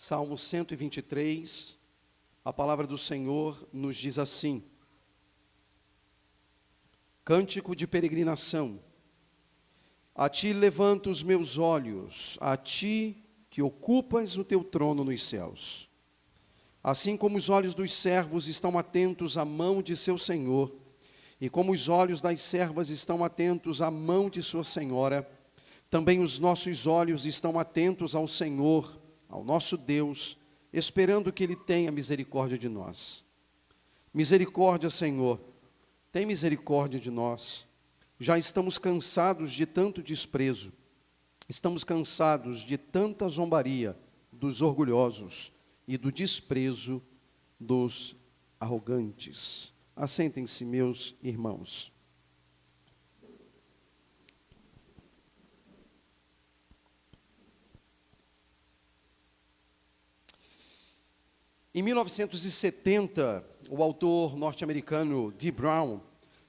Salmo 123, a palavra do Senhor nos diz assim: Cântico de peregrinação. A ti levanto os meus olhos, a ti que ocupas o teu trono nos céus. Assim como os olhos dos servos estão atentos à mão de seu senhor, e como os olhos das servas estão atentos à mão de sua senhora, também os nossos olhos estão atentos ao Senhor, ao nosso Deus, esperando que Ele tenha misericórdia de nós. Misericórdia, Senhor, tem misericórdia de nós. Já estamos cansados de tanto desprezo, estamos cansados de tanta zombaria dos orgulhosos e do desprezo dos arrogantes. Assentem-se, meus irmãos. Em 1970, o autor norte-americano D. Brown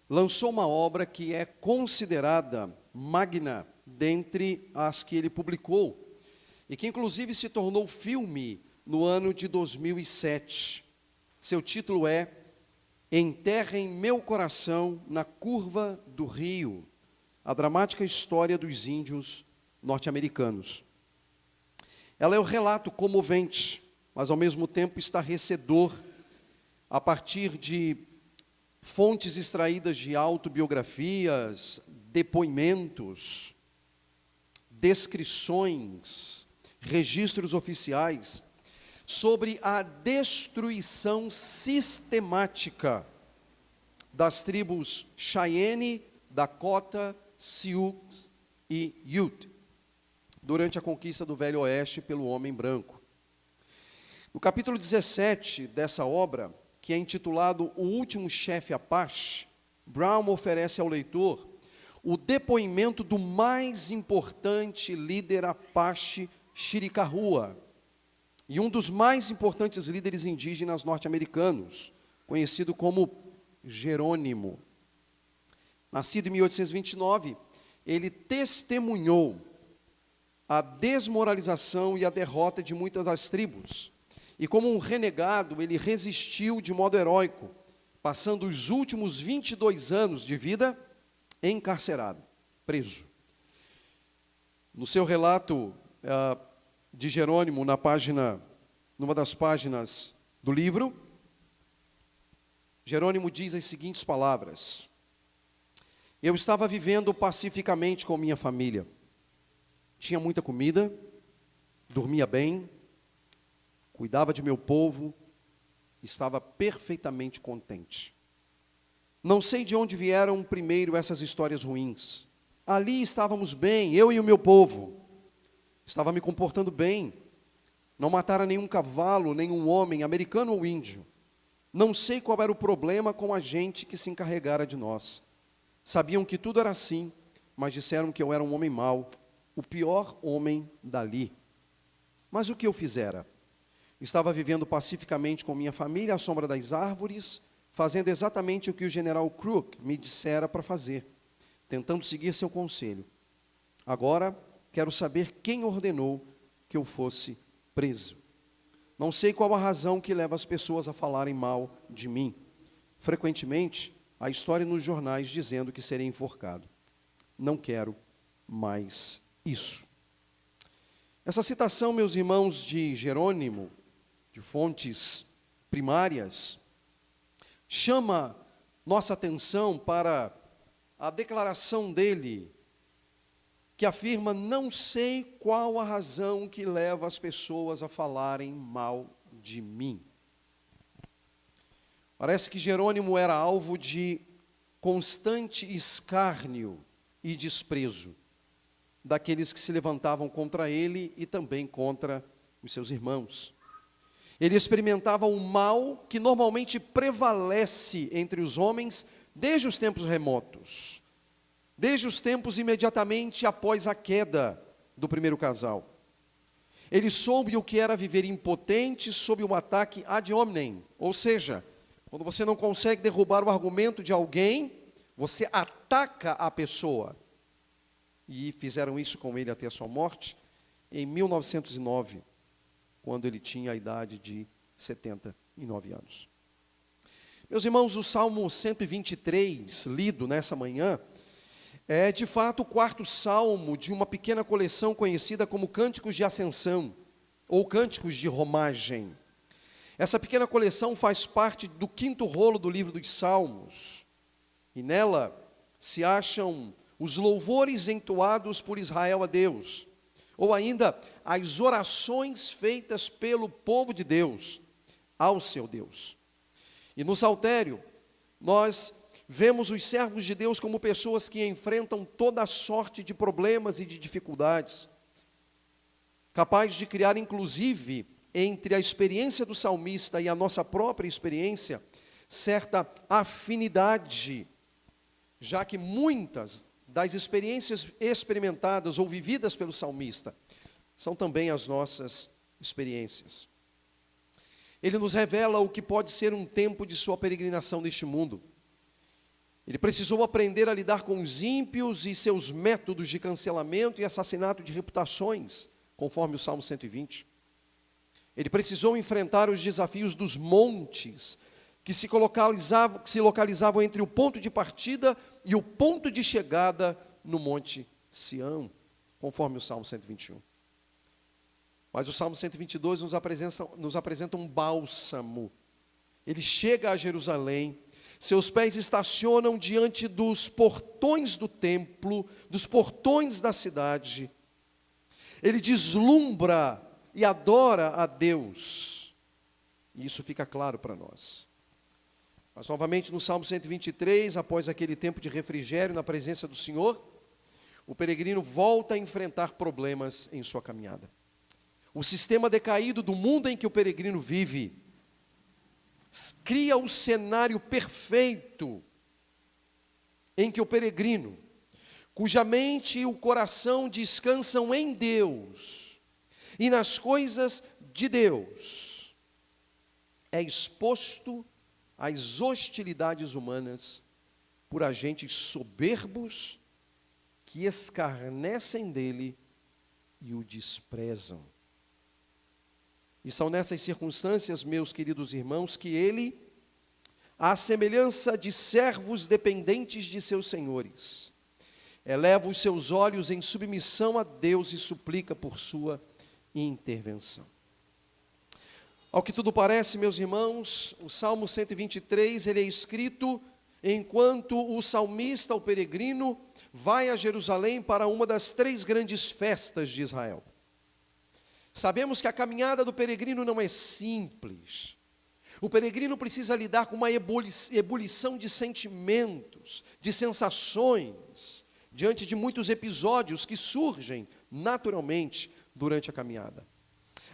lançou uma obra que é considerada magna dentre as que ele publicou, e que inclusive se tornou filme no ano de 2007. Seu título é Enterrem Meu Coração na Curva do Rio, a dramática história dos índios norte-americanos. Ela é um relato comovente, mas ao mesmo tempo estarrecedor, a partir de fontes extraídas de autobiografias, depoimentos, descrições, registros oficiais, sobre a destruição sistemática das tribos Cheyenne, Dakota, Sioux e Ute, durante a conquista do Velho Oeste pelo homem branco. No capítulo 17 dessa obra, que é intitulado O Último Chefe Apache, Brown oferece ao leitor o depoimento do mais importante líder Apache Chiricahua, e um dos mais importantes líderes indígenas norte-americanos, conhecido como Jerônimo. Nascido em 1829, ele testemunhou a desmoralização e a derrota de muitas das tribos. E como um renegado, ele resistiu de modo heróico, passando os últimos 22 anos de vida encarcerado, preso. No seu relato de Jerônimo, numa das páginas do livro, Jerônimo diz as seguintes palavras: Eu estava vivendo pacificamente com minha família. Tinha muita comida, dormia bem, cuidava de meu povo, estava perfeitamente contente. Não sei de onde vieram primeiro essas histórias ruins. Ali estávamos bem, eu e o meu povo. Estava me comportando bem. Não matara nenhum cavalo, nenhum homem, americano ou índio. Não sei qual era o problema com a gente que se encarregara de nós. Sabiam que tudo era assim, mas disseram que eu era um homem mau, o pior homem dali. Mas o que eu fizera? Estava vivendo pacificamente com minha família à sombra das árvores, fazendo exatamente o que o general Crook me dissera para fazer, tentando seguir seu conselho. Agora, quero saber quem ordenou que eu fosse preso. Não sei qual a razão que leva as pessoas a falarem mal de mim. Frequentemente, há história nos jornais dizendo que serei enforcado. Não quero mais isso. Essa citação, meus irmãos, de Jerônimo, de fontes primárias, chama nossa atenção para a declaração dele, que afirma: não sei qual a razão que leva as pessoas a falarem mal de mim. Parece que Jerônimo era alvo de constante escárnio e desprezo daqueles que se levantavam contra ele e também contra os seus irmãos. Ele experimentava um mal que normalmente prevalece entre os homens desde os tempos remotos, desde os tempos imediatamente após a queda do primeiro casal. Ele soube o que era viver impotente sob um ataque ad hominem, ou seja, quando você não consegue derrubar o argumento de alguém, você ataca a pessoa. E fizeram isso com ele até a sua morte, em 1909. quando ele tinha a idade de 79 anos. Meus irmãos, o Salmo 123, lido nessa manhã, é de fato o quarto salmo de uma pequena coleção conhecida como Cânticos de Ascensão, ou Cânticos de Romagem. Essa pequena coleção faz parte do quinto rolo do livro dos Salmos, e nela se acham os louvores entoados por Israel a Deus, ou ainda as orações feitas pelo povo de Deus ao seu Deus. E no saltério, nós vemos os servos de Deus como pessoas que enfrentam toda a sorte de problemas e de dificuldades, capaz de criar, inclusive, entre a experiência do salmista e a nossa própria experiência, certa afinidade, já que muitas das experiências experimentadas ou vividas pelo salmista são também as nossas experiências. Ele nos revela o que pode ser um tempo de sua peregrinação neste mundo. Ele precisou aprender a lidar com os ímpios e seus métodos de cancelamento e assassinato de reputações, conforme o Salmo 120. Ele precisou enfrentar os desafios dos montes, que se localizavam entre o ponto de partida e o ponto de chegada no Monte Sião, conforme o Salmo 121. Mas o Salmo 122 nos apresenta um bálsamo. Ele chega a Jerusalém, seus pés estacionam diante dos portões do templo, dos portões da cidade. Ele deslumbra e adora a Deus. E isso fica claro para nós. Mas novamente no Salmo 123, após aquele tempo de refrigério na presença do Senhor, o peregrino volta a enfrentar problemas em sua caminhada. O sistema decaído do mundo em que o peregrino vive cria o cenário perfeito em que o peregrino, cuja mente e o coração descansam em Deus e nas coisas de Deus, é exposto às hostilidades humanas por agentes soberbos que escarnecem dele e o desprezam. E são nessas circunstâncias, meus queridos irmãos, que ele, à semelhança de servos dependentes de seus senhores, eleva os seus olhos em submissão a Deus e suplica por sua intervenção. Ao que tudo parece, meus irmãos, o Salmo 123, ele é escrito enquanto o salmista, o peregrino, vai a Jerusalém para uma das 3 grandes festas de Israel. Sabemos que a caminhada do peregrino não é simples. O peregrino precisa lidar com uma ebulição de sentimentos, de sensações, diante de muitos episódios que surgem naturalmente durante a caminhada.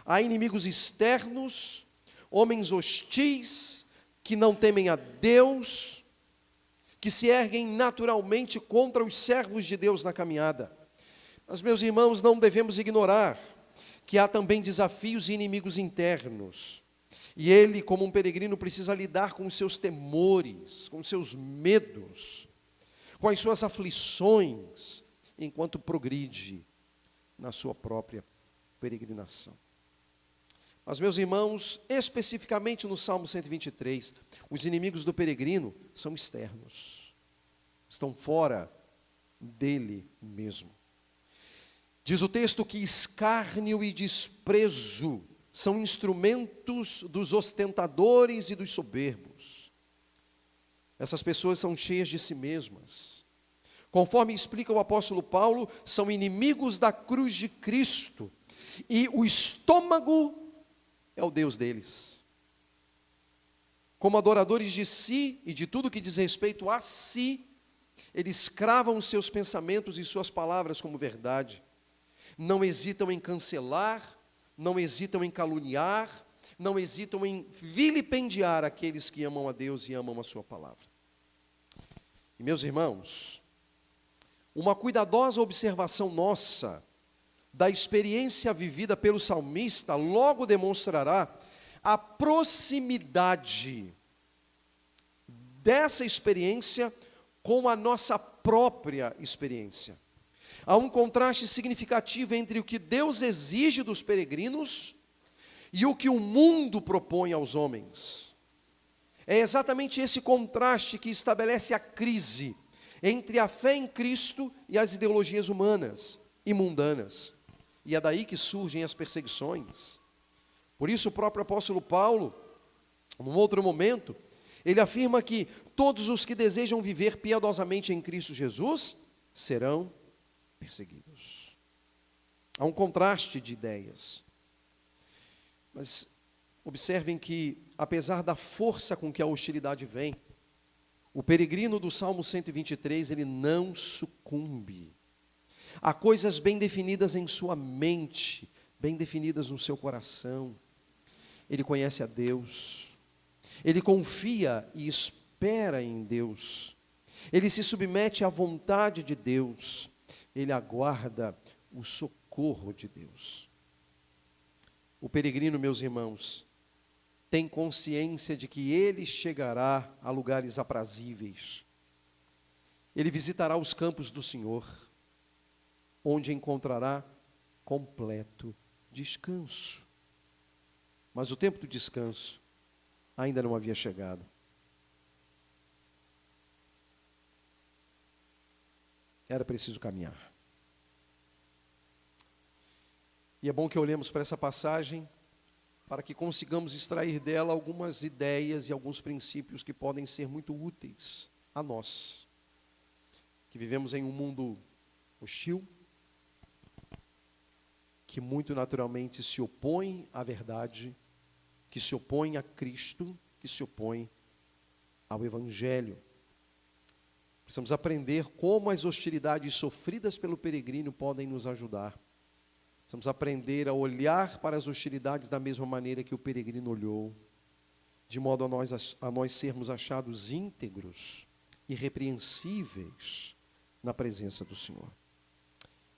Há inimigos externos, homens hostis, que não temem a Deus, que se erguem naturalmente contra os servos de Deus na caminhada. Mas, meus irmãos, não devemos ignorar que há também desafios e inimigos internos. E ele, como um peregrino, precisa lidar com os seus temores, com os seus medos, com as suas aflições, enquanto progride na sua própria peregrinação. Mas, meus irmãos, especificamente no Salmo 123, os inimigos do peregrino são externos, estão fora dele mesmo. Diz o texto que escárnio e desprezo são instrumentos dos ostentadores e dos soberbos. Essas pessoas são cheias de si mesmas. Conforme explica o apóstolo Paulo, são inimigos da cruz de Cristo. E o estômago é o Deus deles. Como adoradores de si e de tudo que diz respeito a si, eles cravam os seus pensamentos e suas palavras como verdade. Não hesitam em cancelar, não hesitam em caluniar, não hesitam em vilipendiar aqueles que amam a Deus e amam a sua palavra. E, meus irmãos, uma cuidadosa observação nossa da experiência vivida pelo salmista logo demonstrará a proximidade dessa experiência com a nossa própria experiência. Há um contraste significativo entre o que Deus exige dos peregrinos e o que o mundo propõe aos homens. É exatamente esse contraste que estabelece a crise entre a fé em Cristo e as ideologias humanas e mundanas. E é daí que surgem as perseguições. Por isso o próprio apóstolo Paulo, num outro momento, ele afirma que todos os que desejam viver piedosamente em Cristo Jesus serão perseguidos. Há um contraste de ideias. Mas observem que, apesar da força com que a hostilidade vem, o peregrino do Salmo 123, ele não sucumbe. Há coisas bem definidas em sua mente, bem definidas no seu coração. Ele conhece a Deus. Ele confia e espera em Deus. Ele se submete à vontade de Deus. Ele aguarda o socorro de Deus. O peregrino, meus irmãos, tem consciência de que ele chegará a lugares aprazíveis. Ele visitará os campos do Senhor, onde encontrará completo descanso. Mas o tempo do descanso ainda não havia chegado. Era preciso caminhar. E é bom que olhemos para essa passagem, para que consigamos extrair dela algumas ideias e alguns princípios que podem ser muito úteis a nós, que vivemos em um mundo hostil, que muito naturalmente se opõe à verdade, que se opõe a Cristo, que se opõe ao Evangelho. Precisamos aprender como as hostilidades sofridas pelo peregrino podem nos ajudar. Precisamos aprender a olhar para as hostilidades da mesma maneira que o peregrino olhou, de modo a nós sermos achados íntegros, irrepreensíveis na presença do Senhor.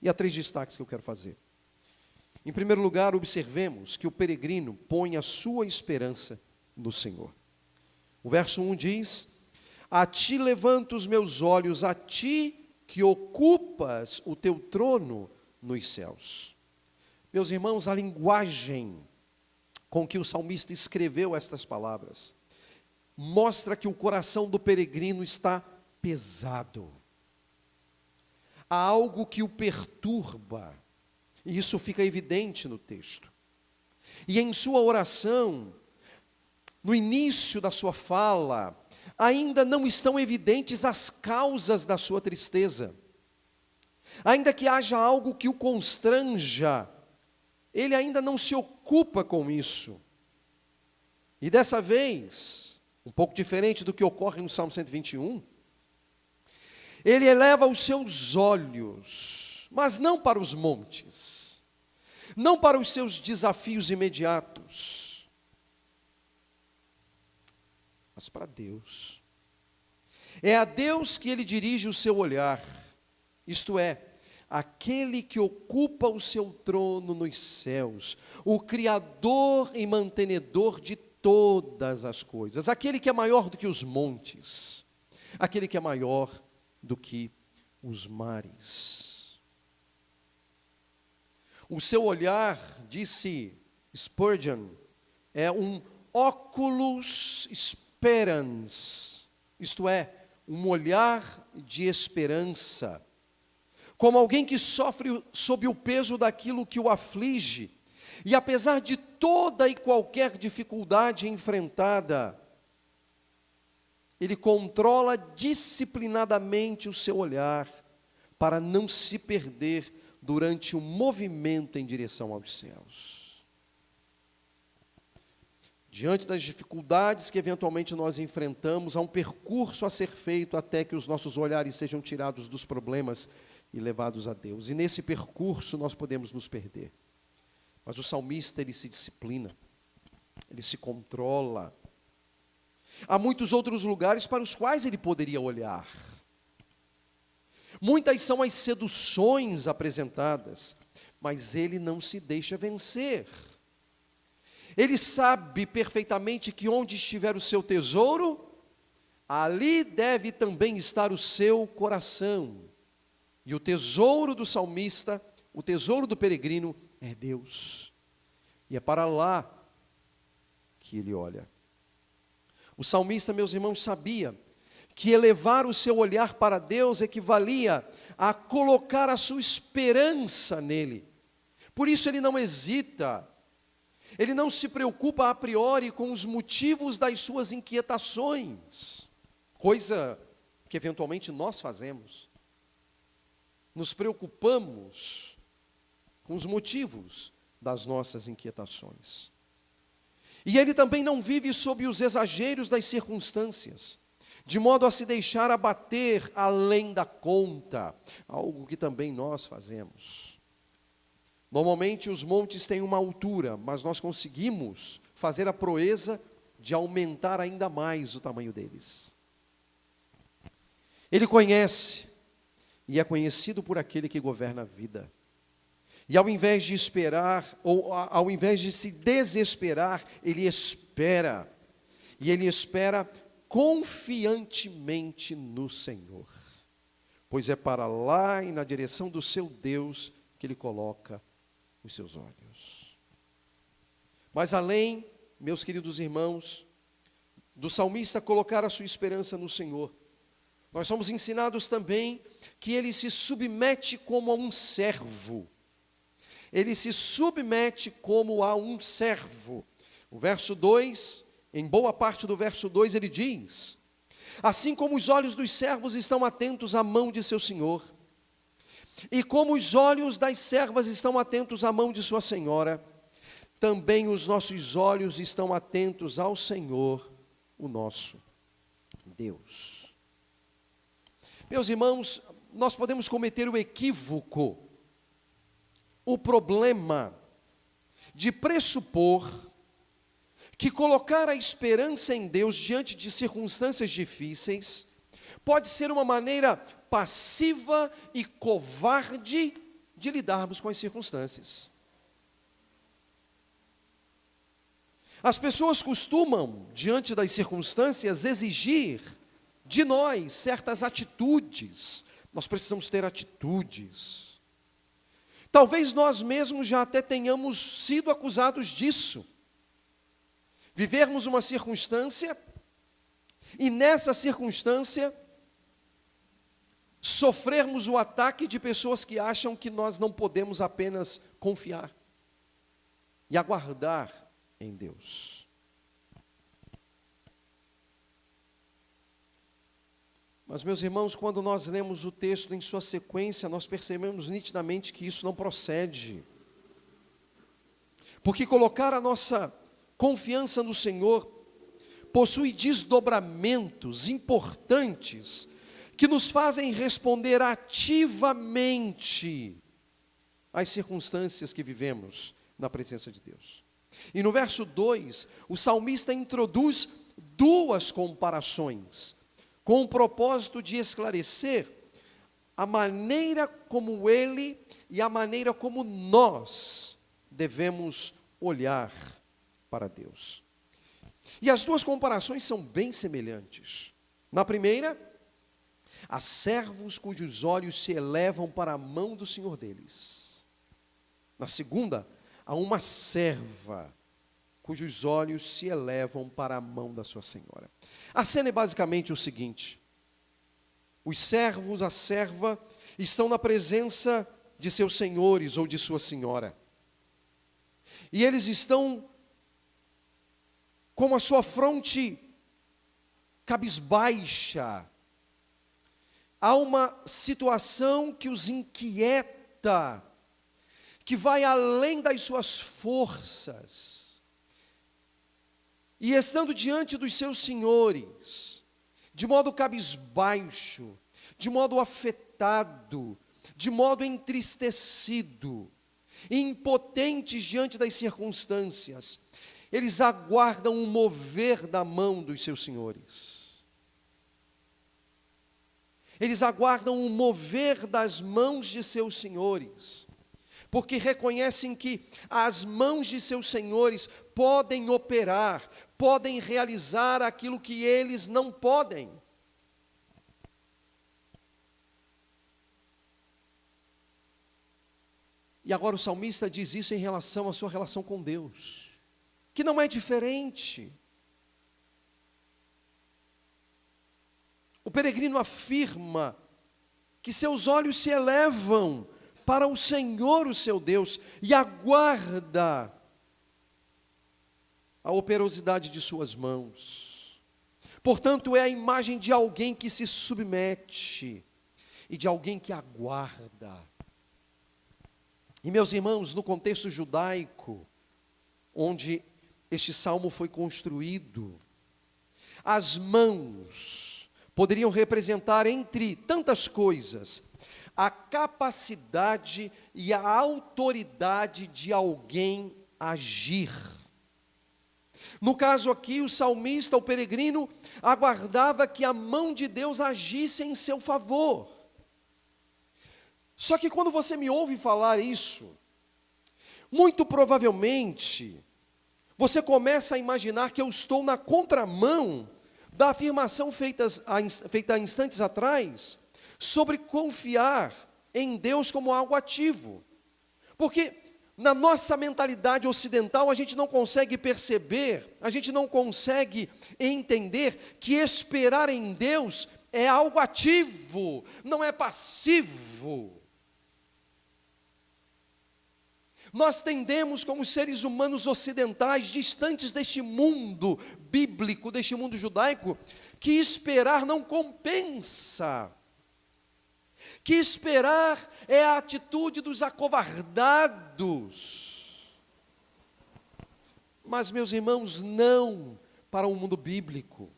E há 3 destaques que eu quero fazer. Em primeiro lugar, observemos que o peregrino põe a sua esperança no Senhor. O verso 1 diz: a ti levanto os meus olhos, a ti que ocupas o teu trono nos céus. Meus irmãos, a linguagem com que o salmista escreveu estas palavras mostra que o coração do peregrino está pesado. Há algo que o perturba, e isso fica evidente no texto. E em sua oração, no início da sua fala, ainda não estão evidentes as causas da sua tristeza. Ainda que haja algo que o constranja, ele ainda não se ocupa com isso. E dessa vez, um pouco diferente do que ocorre no Salmo 121, ele eleva os seus olhos, mas não para os montes, não para os seus desafios imediatos, mas para Deus. É a Deus que ele dirige o seu olhar, isto é, aquele que ocupa o seu trono nos céus, o Criador e mantenedor de todas as coisas, aquele que é maior do que os montes, aquele que é maior do que os mares. O seu olhar, disse Spurgeon, é um oculus sperans, isto é, um olhar de esperança, como alguém que sofre sob o peso daquilo que o aflige, e apesar de toda e qualquer dificuldade enfrentada, ele controla disciplinadamente o seu olhar, para não se perder durante o movimento em direção aos céus. Diante das dificuldades que eventualmente nós enfrentamos, há um percurso a ser feito até que os nossos olhares sejam tirados dos problemas e levados a Deus. E nesse percurso nós podemos nos perder. Mas o salmista, ele se disciplina, ele se controla. Há muitos outros lugares para os quais ele poderia olhar. Muitas são as seduções apresentadas, mas ele não se deixa vencer. Ele sabe perfeitamente que onde estiver o seu tesouro, ali deve também estar o seu coração. E o tesouro do salmista, o tesouro do peregrino é Deus. E é para lá que ele olha. O salmista, meus irmãos, sabia que elevar o seu olhar para Deus equivalia a colocar a sua esperança nele. Por isso ele não hesita, ele não se preocupa a priori com os motivos das suas inquietações, coisa que eventualmente nós fazemos. Nos preocupamos com os motivos das nossas inquietações. E ele também não vive sob os exageros das circunstâncias, de modo a se deixar abater além da conta, algo que também nós fazemos. Normalmente os montes têm uma altura, mas nós conseguimos fazer a proeza de aumentar ainda mais o tamanho deles. Ele conhece e é conhecido por aquele que governa a vida. E ao invés de esperar, ou ao invés de se desesperar, ele espera. E ele espera confiantemente no Senhor. Pois é para lá e na direção do seu Deus que ele coloca os seus olhos. Mas além, meus queridos irmãos, do salmista colocar a sua esperança no Senhor, nós somos ensinados também que ele se submete como a um servo. Ele se submete como a um servo. O verso 2, em boa parte do verso 2, ele diz: assim como os olhos dos servos estão atentos à mão de seu senhor, e como os olhos das servas estão atentos à mão de sua senhora, também os nossos olhos estão atentos ao Senhor, o nosso Deus. Meus irmãos, nós podemos cometer o equívoco, o problema de pressupor que colocar a esperança em Deus diante de circunstâncias difíceis pode ser uma maneira passiva e covarde de lidarmos com as circunstâncias. As pessoas costumam, diante das circunstâncias, exigir de nós certas atitudes. Nós precisamos ter atitudes. Talvez nós mesmos já até tenhamos sido acusados disso. Vivermos uma circunstância e nessa circunstância sofrermos o ataque de pessoas que acham que nós não podemos apenas confiar e aguardar em Deus. Mas, meus irmãos, quando nós lemos o texto em sua sequência, nós percebemos nitidamente que isso não procede. Porque colocar a nossa confiança no Senhor possui desdobramentos importantes que nos fazem responder ativamente às circunstâncias que vivemos na presença de Deus. E no verso 2, o salmista introduz duas comparações, com o propósito de esclarecer a maneira como ele e a maneira como nós devemos olhar para Deus. E as duas comparações são bem semelhantes. Na primeira, há servos cujos olhos se elevam para a mão do Senhor deles. Na segunda, há uma serva cujos olhos se elevam para a mão da sua senhora. A cena é basicamente o seguinte: os servos, a serva, estão na presença de seus senhores ou de sua senhora. E eles estão com a sua fronte cabisbaixa. Há uma situação que os inquieta, que vai além das suas forças. E estando diante dos seus senhores, de modo cabisbaixo, de modo afetado, de modo entristecido, impotentes diante das circunstâncias, eles aguardam o mover da mão dos seus senhores. Eles aguardam o mover das mãos de seus senhores, porque reconhecem que as mãos de seus senhores podem operar, podem realizar aquilo que eles não podem. E agora o salmista diz isso em relação à sua relação com Deus, que não é diferente. O peregrino afirma que seus olhos se elevam para o Senhor, o seu Deus, e aguarda a operosidade de suas mãos. Portanto, é a imagem de alguém que se submete e de alguém que aguarda. E, meus irmãos, no contexto judaico, onde este salmo foi construído, as mãos poderiam representar, entre tantas coisas, a capacidade e a autoridade de alguém agir. No caso aqui, o salmista, o peregrino, aguardava que a mão de Deus agisse em seu favor. Só que quando você me ouve falar isso, muito provavelmente, você começa a imaginar que eu estou na contramão da afirmação feita há instantes atrás, sobre confiar em Deus como algo ativo. Porque na nossa mentalidade ocidental, a gente não consegue perceber, a gente não consegue entender que esperar em Deus é algo ativo, não é passivo. Nós tendemos, como seres humanos ocidentais, distantes deste mundo bíblico, deste mundo judaico, que esperar não compensa. Que esperar é a atitude dos acovardados. Mas, meus irmãos, não para o mundo bíblico.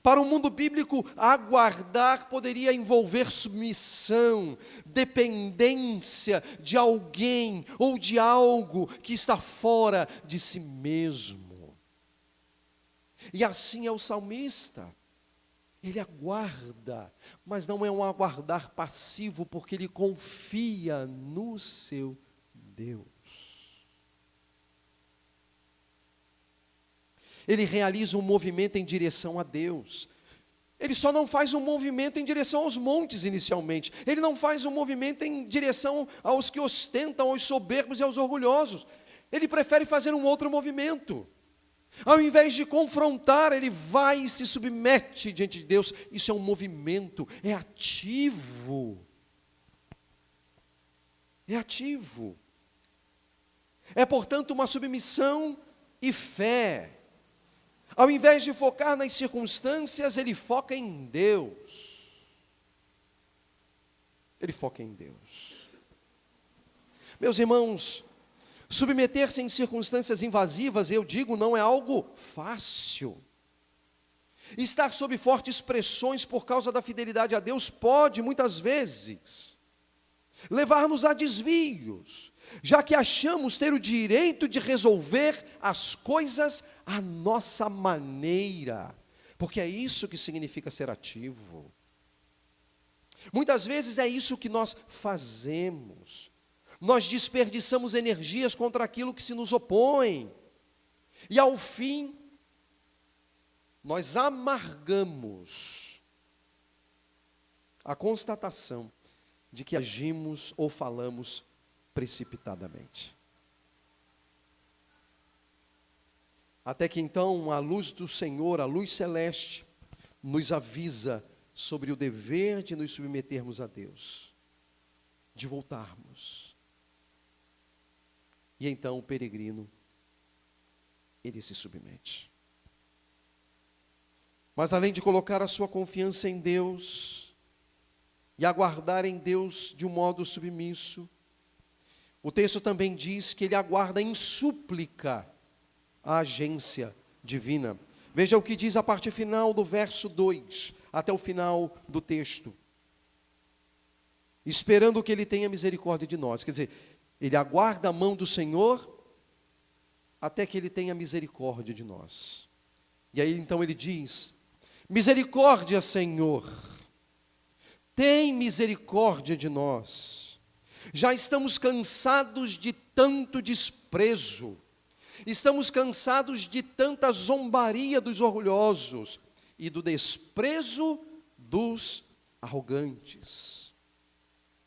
Para o mundo bíblico, aguardar poderia envolver submissão, dependência de alguém ou de algo que está fora de si mesmo. E assim é o salmista. Ele aguarda, mas não é um aguardar passivo, porque ele confia no seu Deus. Ele realiza um movimento em direção a Deus. Ele só não faz um movimento em direção aos montes inicialmente. Ele não faz um movimento em direção aos que ostentam, aos soberbos e aos orgulhosos. Ele prefere fazer um outro movimento. Ao invés de confrontar, ele vai e se submete diante de Deus. Isso é um movimento, é ativo. É ativo. É, portanto, uma submissão e fé. Ao invés de focar nas circunstâncias, ele foca em Deus. Ele foca em Deus. Meus irmãos, submeter-se em circunstâncias invasivas, eu digo, não é algo fácil. Estar sob fortes pressões por causa da fidelidade a Deus pode, muitas vezes, levar-nos a desvios, já que achamos ter o direito de resolver as coisas à nossa maneira, porque é isso que significa ser ativo. Muitas vezes é isso que nós fazemos. Nós desperdiçamos energias contra aquilo que se nos opõe. E ao fim, nós amargamos a constatação de que agimos ou falamos precipitadamente. Até que então a luz do Senhor, a luz celeste, nos avisa sobre o dever de nos submetermos a Deus, de voltarmos. E então o peregrino, ele se submete. Mas além de colocar a sua confiança em Deus e aguardar em Deus de um modo submisso, o texto também diz que ele aguarda em súplica a agência divina. Veja o que diz a parte final do verso 2, até o final do texto. Esperando que ele tenha misericórdia de nós. Quer dizer, ele aguarda a mão do Senhor até que ele tenha misericórdia de nós. E aí então ele diz: misericórdia, Senhor, tem misericórdia de nós. Já estamos cansados de tanto desprezo. Estamos cansados de tanta zombaria dos orgulhosos e do desprezo dos arrogantes.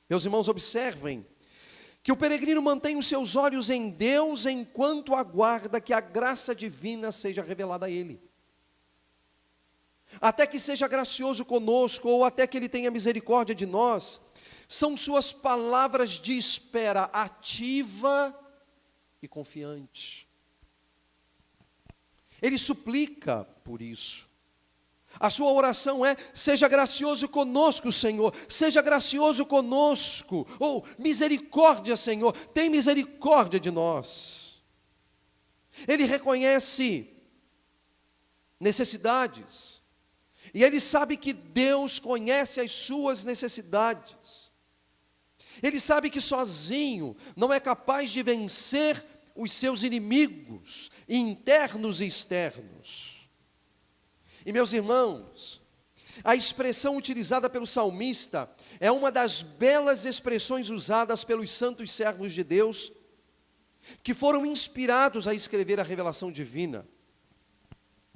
Meus irmãos, observem Que o peregrino mantenha os seus olhos em Deus enquanto aguarda que a graça divina seja revelada a ele. Até que seja gracioso conosco, ou até que ele tenha misericórdia de nós, são suas palavras de espera ativa e confiante. Ele suplica por isso. A sua oração é: seja gracioso conosco, Senhor, seja gracioso conosco, ou misericórdia, Senhor, tem misericórdia de nós. Ele reconhece necessidades, e ele sabe que Deus conhece as suas necessidades. Ele sabe que sozinho não é capaz de vencer os seus inimigos, internos e externos. E meus irmãos, a expressão utilizada pelo salmista é uma das belas expressões usadas pelos santos servos de Deus, que foram inspirados a escrever a revelação divina,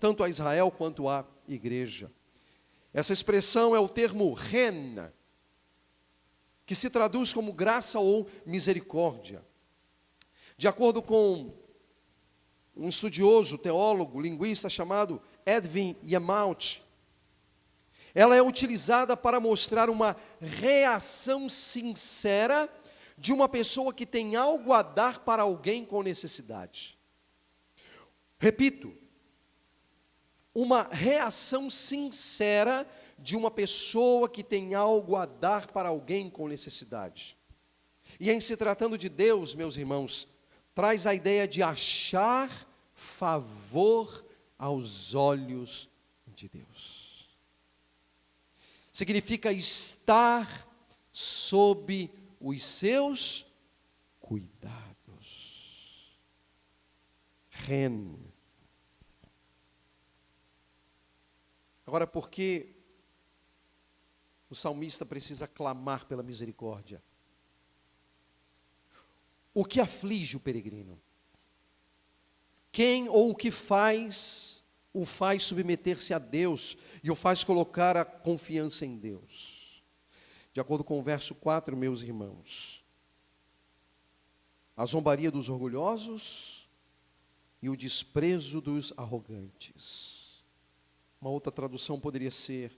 tanto a Israel quanto à igreja. Essa expressão é o termo ren, que se traduz como graça ou misericórdia. De acordo com um estudioso, teólogo, linguista chamado Edwin Yamaut, ela é utilizada para mostrar uma reação sincera de uma pessoa que tem algo a dar para alguém com necessidade. Repito, uma reação sincera de uma pessoa que tem algo a dar para alguém com necessidade. E em se tratando de Deus, meus irmãos, traz a ideia de achar favor aos olhos de Deus. Significa estar sob os seus cuidados. Ren. Agora, por que o salmista precisa clamar pela misericórdia? O que aflige o peregrino? Quem ou o que o faz submeter-se a Deus e o faz colocar a confiança em Deus? De acordo com o verso 4, meus irmãos, a zombaria dos orgulhosos e o desprezo dos arrogantes. Uma outra tradução poderia ser: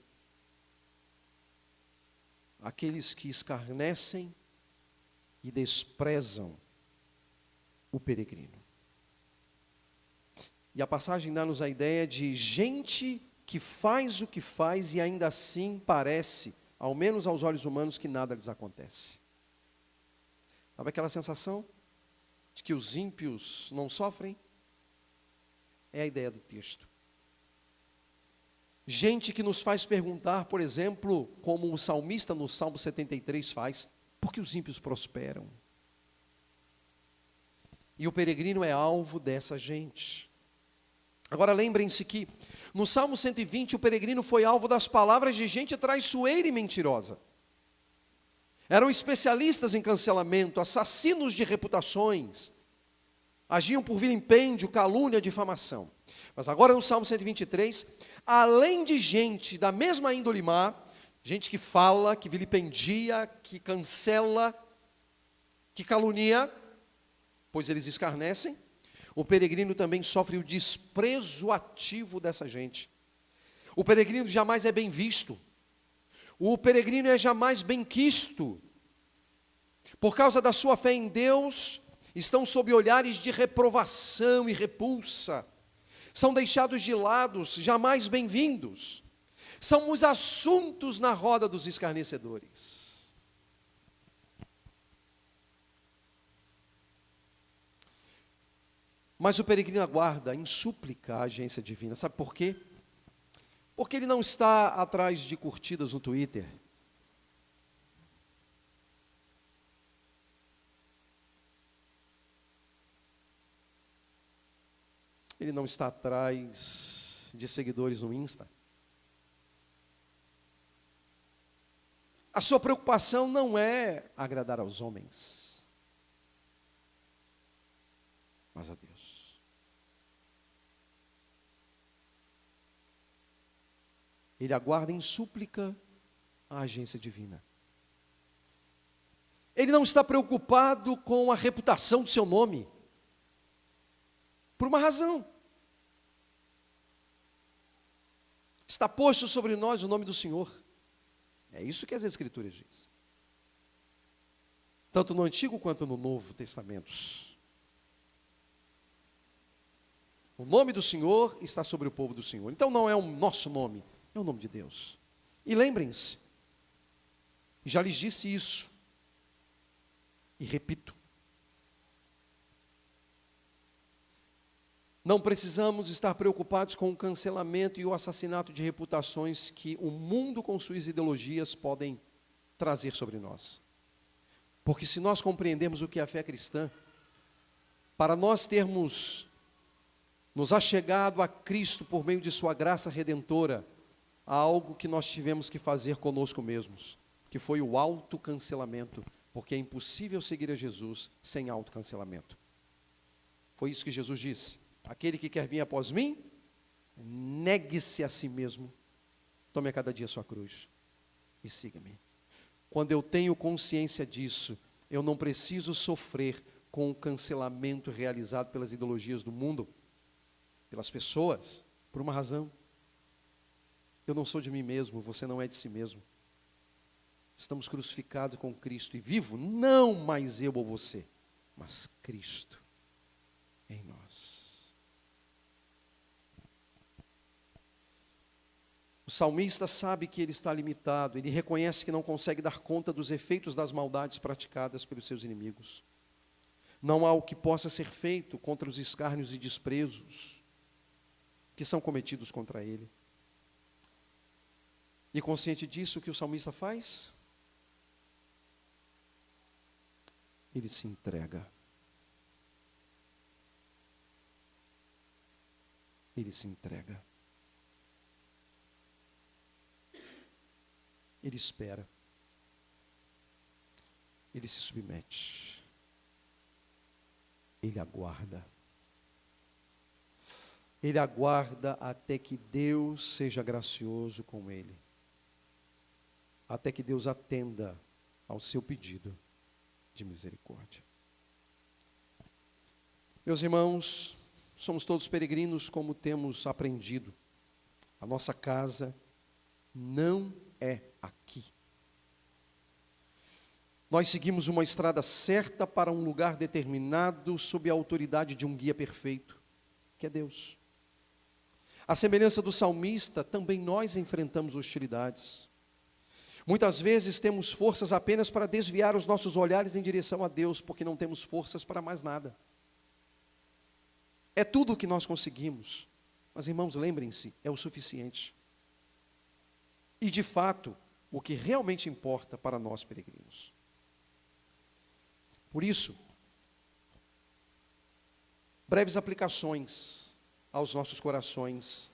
aqueles que escarnecem e desprezam o peregrino. E a passagem dá-nos a ideia de gente que faz o que faz e ainda assim parece, ao menos aos olhos humanos, que nada lhes acontece. Sabe aquela sensação de que os ímpios não sofrem? É a ideia do texto. Gente que nos faz perguntar, por exemplo, como o salmista no Salmo 73 faz: por que os ímpios prosperam? E o peregrino é alvo dessa gente. Agora lembrem-se que no Salmo 120 o peregrino foi alvo das palavras de gente traiçoeira e mentirosa. Eram especialistas em cancelamento, assassinos de reputações, agiam por vilipêndio, calúnia, difamação. Mas agora no Salmo 123, além de gente da mesma índole má, gente que fala, que vilipendia, que cancela, que calunia, pois eles escarnecem, o peregrino também sofre o desprezo ativo dessa gente. O peregrino jamais é bem visto. O peregrino é jamais bem quisto. Por causa da sua fé em Deus, estão sob olhares de reprovação e repulsa. São deixados de lado, jamais bem-vindos. São os assuntos na roda dos escarnecedores. Mas o peregrino aguarda em súplica a agência divina. Sabe por quê? Porque ele não está atrás de curtidas no Twitter. Ele não está atrás de seguidores no Insta. A sua preocupação não é agradar aos homens, mas a Deus. Ele aguarda em súplica a agência divina. Ele não está preocupado com a reputação do seu nome. Por uma razão. Está posto sobre nós o nome do Senhor. É isso que as Escrituras dizem. Tanto no Antigo quanto no Novo Testamento. O nome do Senhor está sobre o povo do Senhor. Então não é o nosso nome, é o nome de Deus. E lembrem-se, já lhes disse isso, e repito, não precisamos estar preocupados com o cancelamento e o assassinato de reputações que o mundo com suas ideologias podem trazer sobre nós. Porque se nós compreendermos o que é a fé cristã, para nós termos nos achegado a Cristo por meio de sua graça redentora, há algo que nós tivemos que fazer conosco mesmos, que foi o autocancelamento, porque é impossível seguir a Jesus sem autocancelamento. Foi isso que Jesus disse: aquele que quer vir após mim, negue-se a si mesmo, tome a cada dia a sua cruz e siga-me. Quando eu tenho consciência disso, eu não preciso sofrer com o cancelamento realizado pelas ideologias do mundo, pelas pessoas, por uma razão. Eu não sou de mim mesmo, você não é de si mesmo. Estamos crucificados com Cristo e vivo, não mais eu ou você, mas Cristo em nós. O salmista sabe que ele está limitado, ele reconhece que não consegue dar conta dos efeitos das maldades praticadas pelos seus inimigos. Não há o que possa ser feito contra os escárnios e desprezos que são cometidos contra ele. E consciente disso, o que o salmista faz? Ele se entrega. Ele se entrega. Ele espera. Ele se submete. Ele aguarda. Ele aguarda até que Deus seja gracioso com ele. Até que Deus atenda ao seu pedido de misericórdia. Meus irmãos, somos todos peregrinos, como temos aprendido. A nossa casa não é aqui. Nós seguimos uma estrada certa para um lugar determinado, sob a autoridade de um guia perfeito, que é Deus. À semelhança do salmista, também nós enfrentamos hostilidades. Muitas vezes temos forças apenas para desviar os nossos olhares em direção a Deus, porque não temos forças para mais nada. É tudo o que nós conseguimos. Mas, irmãos, lembrem-se, é o suficiente. E, de fato, o que realmente importa para nós peregrinos. Por isso, breves aplicações aos nossos corações,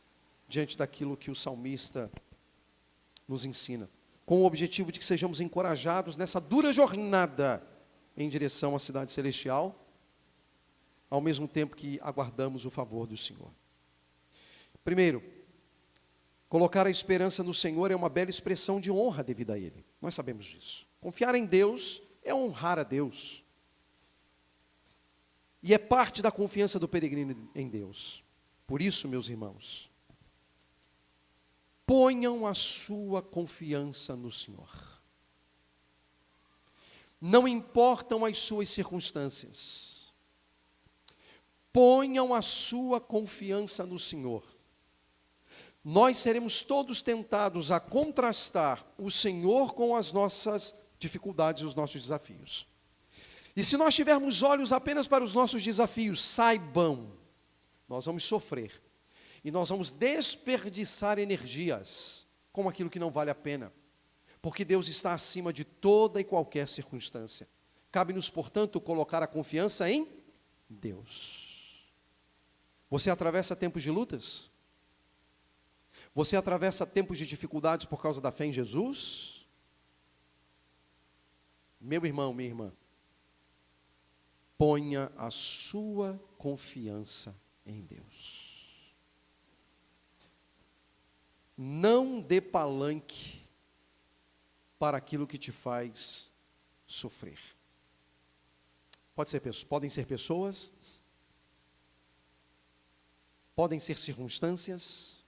diante daquilo que o salmista nos ensina, com o objetivo de que sejamos encorajados nessa dura jornada em direção à cidade celestial, ao mesmo tempo que aguardamos o favor do Senhor. Primeiro, colocar a esperança no Senhor é uma bela expressão de honra devida a Ele. Nós sabemos disso. Confiar em Deus é honrar a Deus. E é parte da confiança do peregrino em Deus. Por isso, meus irmãos, ponham a sua confiança no Senhor. Não importam as suas circunstâncias. Ponham a sua confiança no Senhor. Nós seremos todos tentados a contrastar o Senhor com as nossas dificuldades e os nossos desafios. E se nós tivermos olhos apenas para os nossos desafios, saibam, nós vamos sofrer. E nós vamos desperdiçar energias com aquilo que não vale a pena. Porque Deus está acima de toda e qualquer circunstância. Cabe-nos, portanto, colocar a confiança em Deus. Você atravessa tempos de lutas? Você atravessa tempos de dificuldades por causa da fé em Jesus? Meu irmão, minha irmã, ponha a sua confiança em Deus. Não dê palanque para aquilo que te faz sofrer. Podem ser pessoas, podem ser circunstâncias,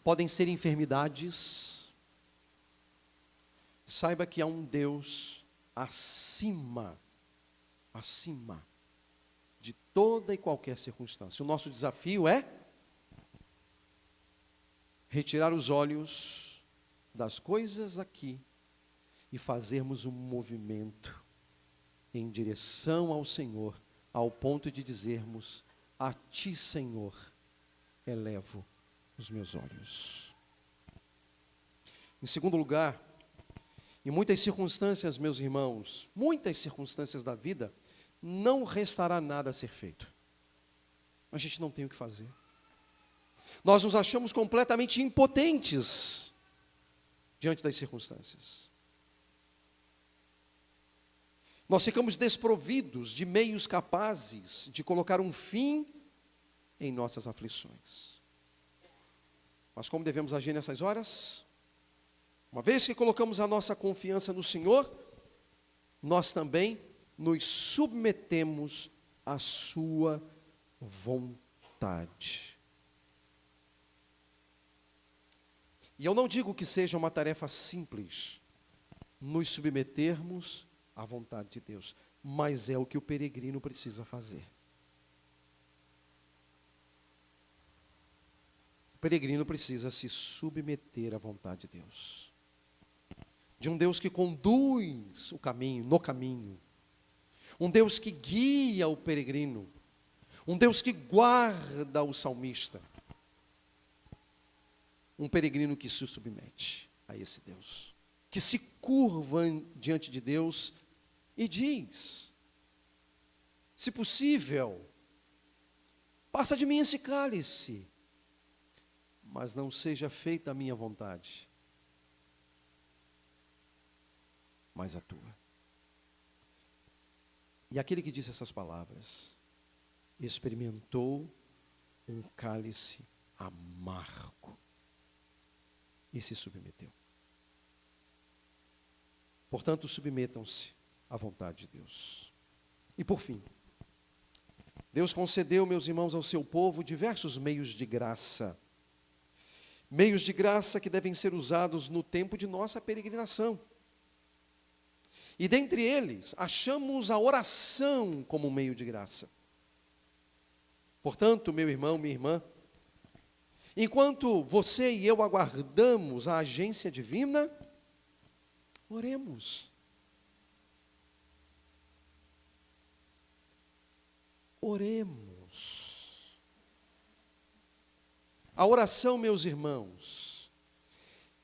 podem ser enfermidades. Saiba que há um Deus acima de toda e qualquer circunstância. O nosso desafio é retirar os olhos das coisas aqui e fazermos um movimento em direção ao Senhor, ao ponto de dizermos: a Ti, Senhor, elevo os meus olhos. Em segundo lugar, em muitas circunstâncias, meus irmãos, muitas circunstâncias da vida, não restará nada a ser feito. A gente não tem o que fazer. Nós nos achamos completamente impotentes diante das circunstâncias. Nós ficamos desprovidos de meios capazes de colocar um fim em nossas aflições. Mas como devemos agir nessas horas? Uma vez que colocamos a nossa confiança no Senhor, nós também nos submetemos à sua vontade. E eu não digo que seja uma tarefa simples nos submetermos à vontade de Deus, mas é o que o peregrino precisa fazer. O peregrino precisa se submeter à vontade de Deus. De um Deus que conduz o caminho, no caminho. Um Deus que guia o peregrino. Um Deus que guarda o salmista. Um peregrino que se submete a esse Deus. Que se curva diante de Deus e diz: se possível, passa de mim esse cálice, mas não seja feita a minha vontade, mas a tua. E aquele que disse essas palavras experimentou um cálice amargo e se submeteu. Portanto, submetam-se à vontade de Deus. E por fim, Deus concedeu, meus irmãos, ao seu povo diversos meios de graça. Meios de graça que devem ser usados no tempo de nossa peregrinação. E dentre eles, achamos a oração como um meio de graça. Portanto, meu irmão, minha irmã, enquanto você e eu aguardamos a agência divina, oremos. Oremos. A oração, meus irmãos,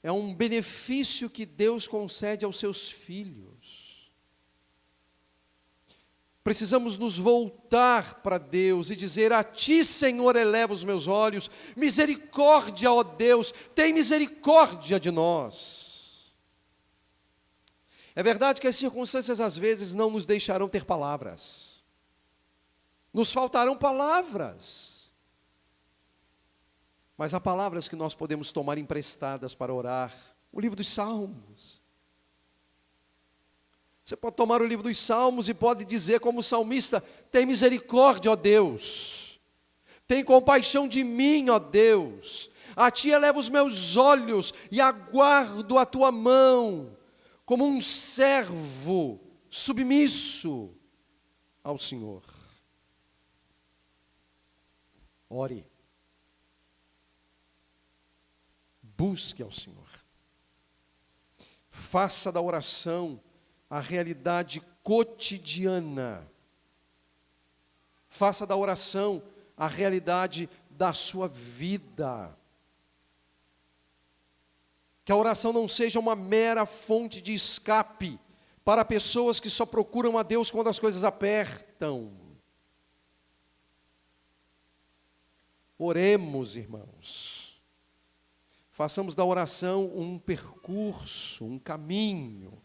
é um benefício que Deus concede aos seus filhos. Precisamos nos voltar para Deus e dizer: a Ti, Senhor, elevo os meus olhos. Misericórdia, ó Deus, tem misericórdia de nós. É verdade que as circunstâncias às vezes não nos deixarão ter palavras. Nos faltarão palavras. Mas há palavras que nós podemos tomar emprestadas para orar. O livro dos Salmos. Você pode tomar o livro dos Salmos e pode dizer como o salmista: tem misericórdia, ó Deus. Tem compaixão de mim, ó Deus. A Ti elevo os meus olhos e aguardo a Tua mão, como um servo submisso ao Senhor. Ore. Busque ao Senhor. Faça da oração a realidade cotidiana. Faça da oração a realidade da sua vida. Que a oração não seja uma mera fonte de escape para pessoas que só procuram a Deus quando as coisas apertam. Oremos, irmãos. Façamos da oração um percurso, um caminho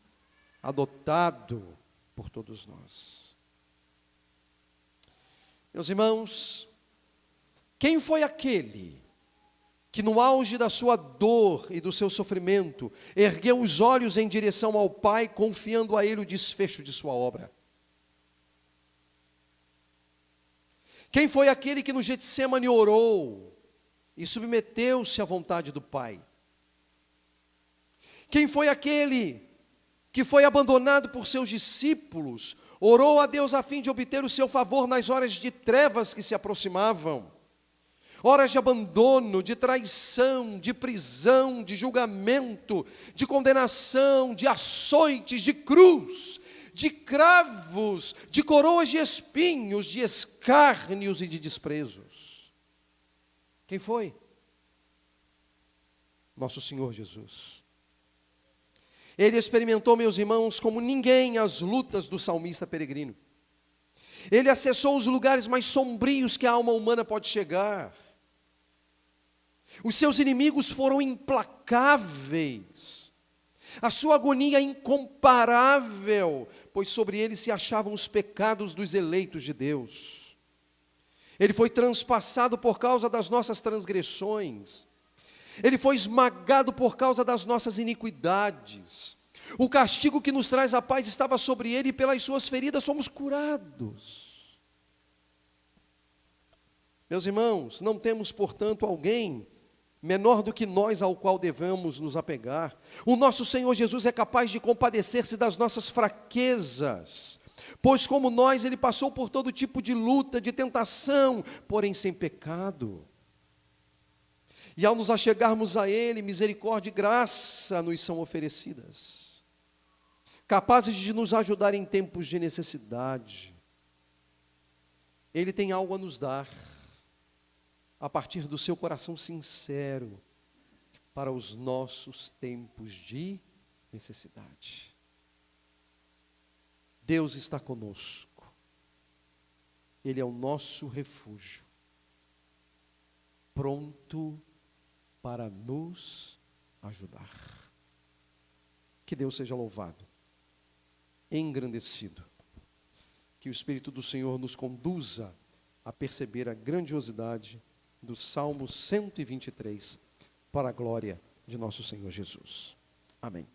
adotado por todos nós. Meus irmãos, quem foi aquele que no auge da sua dor e do seu sofrimento, ergueu os olhos em direção ao Pai, confiando a Ele o desfecho de sua obra? Quem foi aquele que no Getsemane orou e submeteu-se à vontade do Pai? Quem foi aquele que foi abandonado por seus discípulos, orou a Deus a fim de obter o seu favor nas horas de trevas que se aproximavam? Horas de abandono, de traição, de prisão, de julgamento, de condenação, de açoites, de cruz, de cravos, de coroas de espinhos, de escárnios e de desprezos. Quem foi? Nosso Senhor Jesus. Ele experimentou, meus irmãos, como ninguém as lutas do salmista peregrino. Ele acessou os lugares mais sombrios que a alma humana pode chegar. Os seus inimigos foram implacáveis. A sua agonia incomparável, pois sobre ele se achavam os pecados dos eleitos de Deus. Ele foi transpassado por causa das nossas transgressões. Ele foi esmagado por causa das nossas iniquidades. O castigo que nos traz a paz estava sobre ele, e pelas suas feridas fomos curados. Meus irmãos, não temos, portanto, alguém menor do que nós ao qual devemos nos apegar. O nosso Senhor Jesus é capaz de compadecer-se das nossas fraquezas, pois como nós, Ele passou por todo tipo de luta, de tentação, porém sem pecado. E ao nos achegarmos a Ele, misericórdia e graça nos são oferecidas, capazes de nos ajudar em tempos de necessidade. Ele tem algo a nos dar, a partir do seu coração sincero, para os nossos tempos de necessidade. Deus está conosco. Ele é o nosso refúgio, pronto para nos ajudar. Que Deus seja louvado, engrandecido. Que o Espírito do Senhor nos conduza a perceber a grandiosidade do Salmo 123, para a glória de nosso Senhor Jesus. Amém.